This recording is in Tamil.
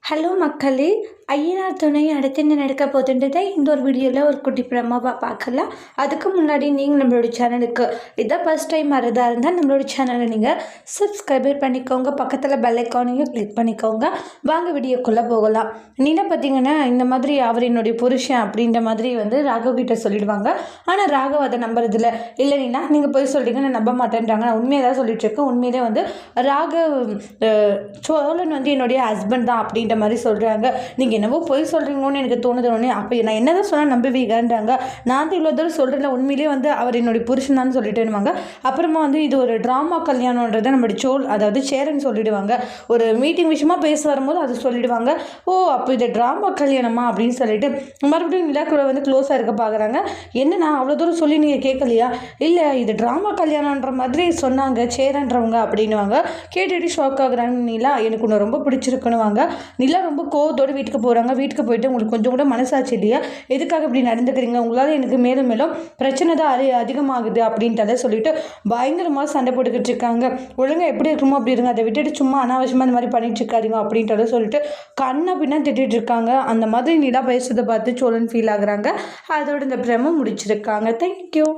ஹலோ மக்களே! ஐயனார் துணை அடுத்து என்ன நடக்க போகுதுன்றதை இந்த ஒரு வீடியோவில் ஒரு குட்டி பிரமாவாக பார்க்கலாம். அதுக்கு முன்னாடி நீங்கள் நம்மளோட சேனலுக்கு இதான் ஃபஸ்ட் டைம் வரதா இருந்தால் நம்மளோட சேனலை நீங்கள் சப்ஸ்கிரைப் பண்ணிக்கோங்க. பக்கத்தில் பெல் ஐக்கானையும் கிளிக் பண்ணிக்கோங்க. வாங்க வீடியோக்குள்ளே போகலாம். நீனா பார்த்தீங்கன்னா இந்த மாதிரி அவர் என்னுடைய புருஷன் அப்படின்ற மாதிரி ராகவ் கிட்ட சொல்லிடுவாங்க. ஆனால் ராகவ் அதை நம்புறதில்ல. இல்லை நீனா நீங்கள் போய் சொல்கிறீங்க, நான் நம்ப மாட்டேன்றாங்க. நான் உண்மையாக தான் சொல்லிட்டுருக்கேன். உண்மையிலே ராகவ் சோழன் என்னுடைய ஹஸ்பண்ட் தான் அப்படின்ற மாதிரி சொல்கிறாங்க. நீங்கள் என்னவோ போய் சொல்கிறீங்களோன்னு எனக்கு தோணுது. அப்போ நான் என்ன தான் சொன்னால் நம்புவீங்கன்றாங்க. நான் இவ்வளோ தூரம் சொல்கிறேன், உண்மையிலே அவர் என்னுடைய புருஷன் தான் சொல்லிட்டேன்னுவாங்க. அப்புறமா இது ஒரு ட்ராமா கல்யாணன்றதை நம்மளுடைய அதாவது சேரன் சொல்லிடுவாங்க. ஒரு மீட்டிங் விஷயமா பேச வரும்போது அது சொல்லிடுவாங்க. ஓ அப்போ இது ட்ராமா கல்யாணமா அப்படின்னு சொல்லிட்டு மறுபடியும் நிலாக்குள்ள க்ளோஸாக இருக்க பார்க்குறாங்க. என்னன்னா அவ்வளோ தூரம் சொல்லி நீங்கள் கேட்கலையா? இல்லை இது ட்ராமா கல்யாணன்ற மாதிரி சொன்னாங்க சேரன்றவங்க அப்படின்னுவாங்க. கேட்டுட்டு ஷாக் ஆகுறாங்க. நிலா எனக்கு ஒன்று ரொம்ப பிடிச்சிருக்குன்னுவாங்க. நிலா ரொம்ப கோவத்தோடு வீட்டுக்கு போகிறாங்க. வீட்டுக்கு போயிட்டு உங்களுக்கு கொஞ்சம் கூட மனசாட்சி இல்லையா? எதுக்காக இப்படி நடந்துக்கிறீங்க? உங்களால் எனக்கு மேலும் மேலும் பிரச்சனை தான் அதிகமாகுது அப்படின்றத சொல்லிட்டு பயங்கரமாக சண்டை போட்டுக்கிட்டு இருக்காங்க. ஒழுங்காக எப்படி இருக்குமோ அப்படி இருங்க, அதை விட்டுட்டு சும்மா அனாவசியமாக இந்த மாதிரி பண்ணிட்டு இருக்காதீங்க அப்படின்றத சொல்லிட்டு கண்ணை பின்னா திட்டிட்டு இருக்காங்க. அந்த மாதிரி நிலா பேசுறதை பார்த்து சோழன் ஃபீல் ஆகுறாங்க. அதோட இந்த பிரம முடிச்சிருக்காங்க. தேங்க்யூ.